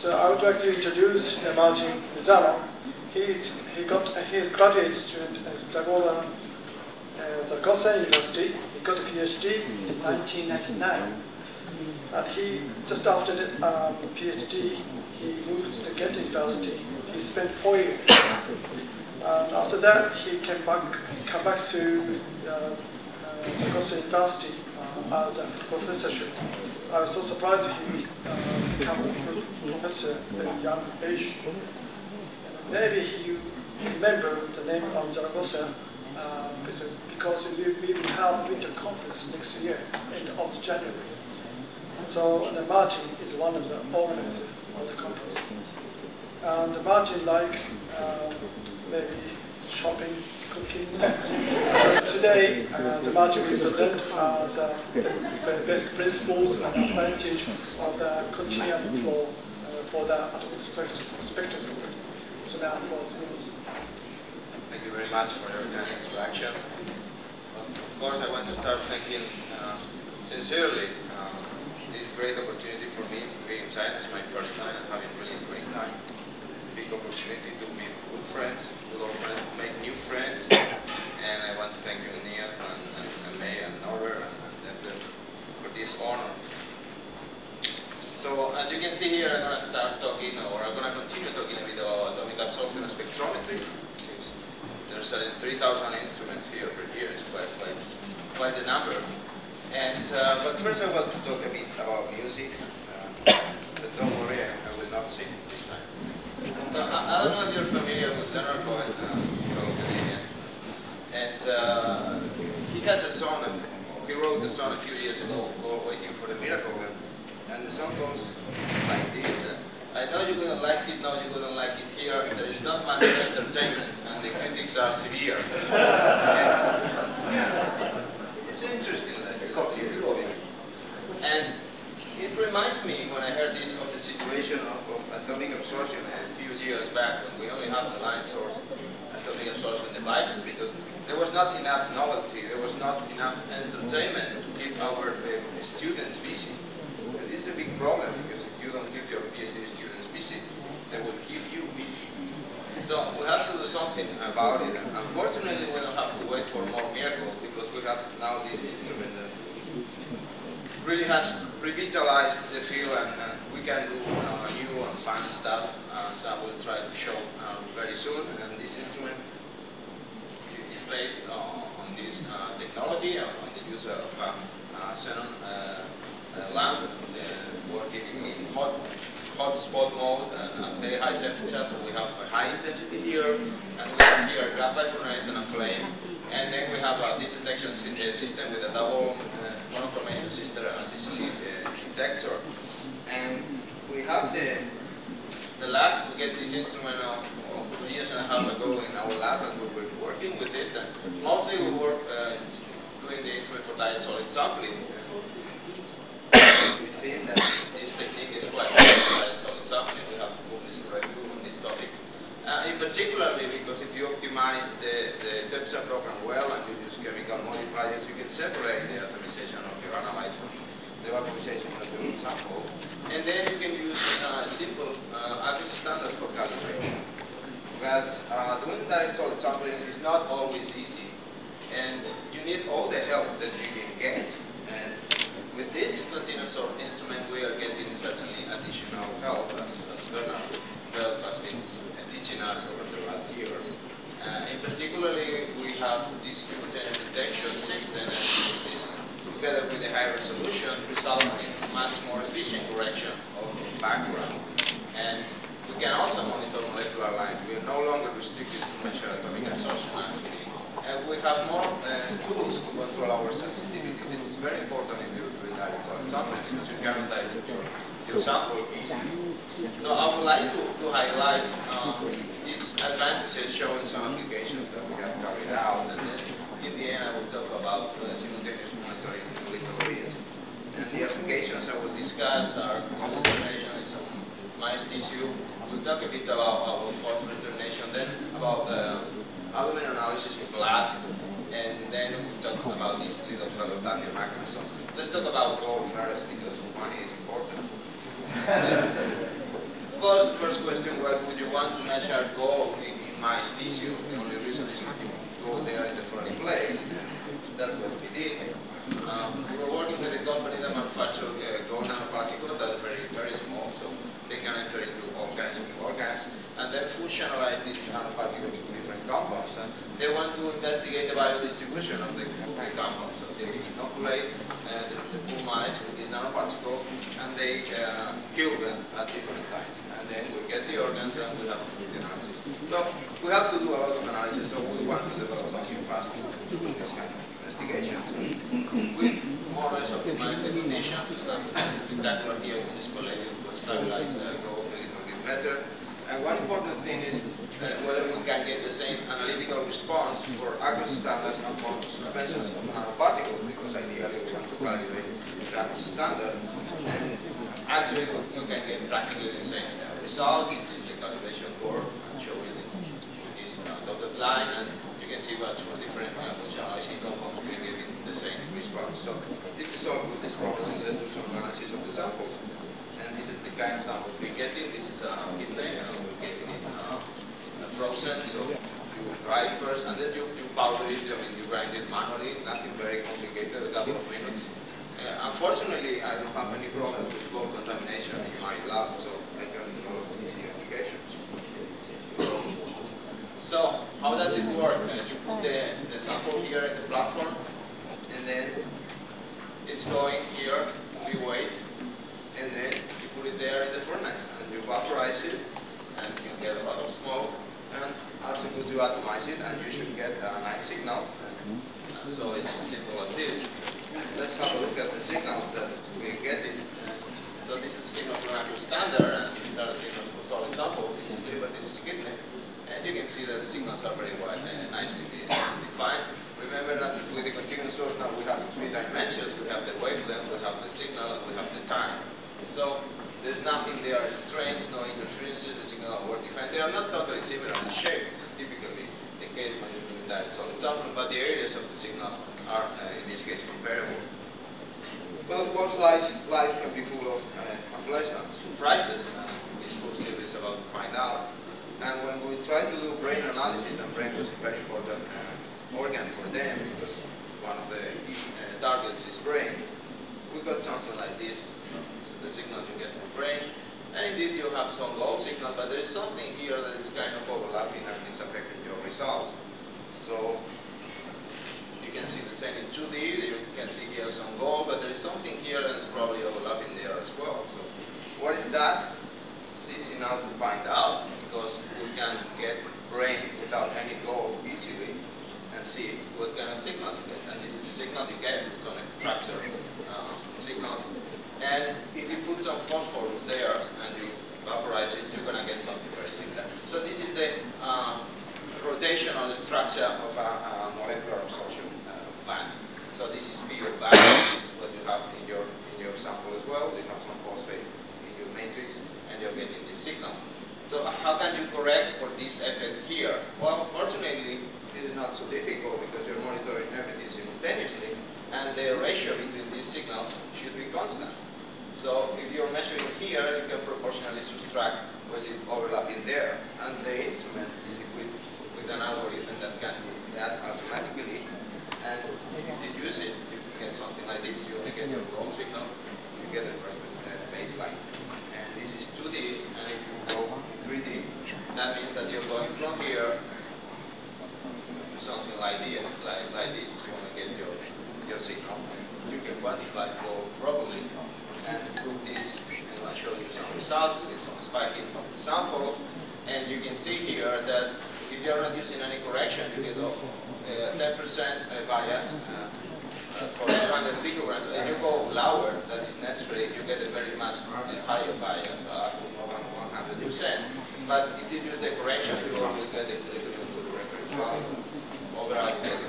So I would like to introduce Martin Resano. He's graduate student at Tsinghua University. He got a PhD in 1999. And he, just after the PhD, he moved to Ghent University. He spent 4 years. And after that, he come back to Tsinghua University as a professorship. I was so surprised he became a professor at a young age. Maybe you remember the name of Zaragoza because we will have winter conference next year, end of January. So Martin is one of the organizers of the conference. And Martin like maybe shopping, cooking. So today, Martin will present the basic principles and advantage of the continuum flow for the atomic spectroscopy. So now for Simons. Thank you very much for your kind introduction. Of course, I want to start thanking sincerely this great opportunity for me to be in China. It's my first time and having really a great time. Big opportunity to meet good friends, good old friends, make new friends. And I want to thank you, Nia, and May, and Norbert, and Denver for this honor. So, as you can see here, I'm going to start talking, or I'm going to continue talking a bit about atomic absorption spectrometry. There's 3,000 instruments here per year. It's quite a number. And but first, I want to talk a bit about music. But don't worry, I will not sing this time. So, I don't know if you're familiar with Leonard Cohen, fellow Canadian. And he has a song. He wrote a song a few years ago called "Waiting for the Miracle." And the song goes like this. I know you're going to like it, no, you're going to like it here. There is not much entertainment, and the critics are severe. It's interesting, like, and it reminds me, when I heard this, of the situation of atomic absorption a few years back, when we only had the line source atomic absorption devices, because there was not enough novelty, there was not enough entertainment to keep our students busy. And this is a big problem, because if you don't keep your PhD students busy, they will keep you busy. So we have to do something about it. And unfortunately, we don't have to wait for more miracles, because we have now this instrument that really has revitalized the field, and we can do new and fun stuff. So I will try to show very soon. And this instrument is based on this technology, on the use of xenon lamp, working in hot spot mode and very high temperature. So we have a high intensity here, and we have here a graphite furnace and a flame. And then we have this detection system with a double monochromation detector. And we have the lab. We get this instrument 2 years and a half ago in our lab, and we were working with it. And mostly we work doing the instrument for direct solid sampling. We think that this technique is quite good for direct solid sampling. We have to publish a review on this topic. In particularly because if you optimize the temperature program well and you use chemical modifiers, you can separate the atomization of your analyte from the vaporization of your sample. And then you can use simple accuracy standards for calibration. But doing direct solid sampling is not always easy. And you need all the help that you can get. And with this continuous instrument, we are getting certainly additional help, as Bernard has been teaching us over the last year. In particularly, we have this simultaneous detection system, and this, together with the high resolution, results in much more efficient correction of background. And we can also monitor molecular lines. We are no longer restricted to measure atomic absorption, actually. And we have more tools to control our sensitivity. This is very important if you're doing direct solid sampling, because you guarantee your sample easily. So I would like to highlight these advantages, showing some applications that we have carried out, and then in the end I will talk about simultaneous monitoring in lithophores. And the applications I will discuss are determination in some mice tissue. We'll talk a bit about our phosphorus determination, then about aluminum analysis in blood, and then we'll talk about this little fellow Daniel Magna. So let's talk about gold first, because money is important. Of course, the first question was, would you want to measure gold in mice tissue? The only reason is if you go there in the floating place. That's what we did. We were working with a company that manufactures gold nanoparticles that are very, very small, so they can enter into all kinds of organs, and then functionalize these nanoparticles into different compounds. They want to investigate the biodistribution of the compounds. So they inoculate the poor mice with these nanoparticles, and they kill them at different times. And then we get the organs, and we have to do the analysis. So we have to do a lot of analysis, so we want to develop something fast to do this kind of investigation. We more or less optimize the conditions. Spectacular here in this palladium to stabilize gold a little bit better. And one important thing is whether we can get the same analytical response for aqueous standards and for suspensions of nanoparticles, because ideally we want to calibrate that standard. And actually you can get practically the same result. This is the calibration curve. I'm showing this dotted line, and you can see what for different functionality compounds we get the same response. So this is all good, this promising. Let's do some analysis of the samples. And this is the kind of sample we're getting. This is kidney, and we're getting it frozen. So you dry it first, and then you powder it. I mean, you grind it manually. It's nothing very complicated, a couple of minutes. Unfortunately, I don't have any problem with gold contamination in my lab, so I can do easy applications. So how does it work? You put the sample here in the platform, and then it's going here. We wait. And then you put it there in the furnace, and you vaporize it, and you get a lot of smoke. And after you atomize it, and you should get a nice signal. And so it's as simple as this. Let's have a look at the signals that we get it. So this is a signal for an standard, and these are the signals for solid sample. This is liver, this is kidney. And you can see that the signals are very wide and nicely defined. Remember that with the continuum source now we have 3 dimensions. We have the wavelength, we have the signal, and we have the time. So there's nothing there strange, no interferences, the signal are well defined. They are not totally similar in shape. This is typically the case when you're doing that solid sample, but the areas of the signal are, in this case, comparable. But of course, life can be full of unpleasant surprises. This book still is about to find out. And when we try to do brain analysis, and brain was a very important organ for them, because one of the targets is brain, we got something like this. This is the signal you get from brain. And indeed, you have some gold signal, but there is something here that is kind of overlapping, and it's affecting your results. So you can see the same in 2D. You can see here some gold, but there is something here that is probably overlapping there as well. So what is that? It's easy now to find out, because we can get brain without any gold easily and see what kind of signal you get. And this is the signal you get. It's an extractor signal. And if you put some phosphorus there and you vaporize it, you're going to get something very similar. So this is the rotational structure of a molecular absorption band. So this is pure band. This is what you have in your sample as well. You have some phosphate in your matrix, and you're getting this signal. So how can you correct for this effect here? Well, fortunately, this is not so difficult, because you're monitoring everything simultaneously, and the ratio between these signals should be constant. So if you're measuring here, you can proportionally subtract what is overlapping there, and the instrument is equipped with an algorithm that can do that automatically. And if you use it, you can get something like this. You only get your gold signal, you get a baseline. And this is 2D, and if you go 3D, that means that you're going from here to something like this. Like this, you want to get your signal. You can quantify gold properly and prove this, and I'll show you some results with some spiking of the samples. And you can see here that if you're not using any correction, you get 10% bias for 200 picograms. If you go lower, that is necessary, you get a very much higher bias, more than 100%. But if you use the correction, you always get a good reference value. Overall, you get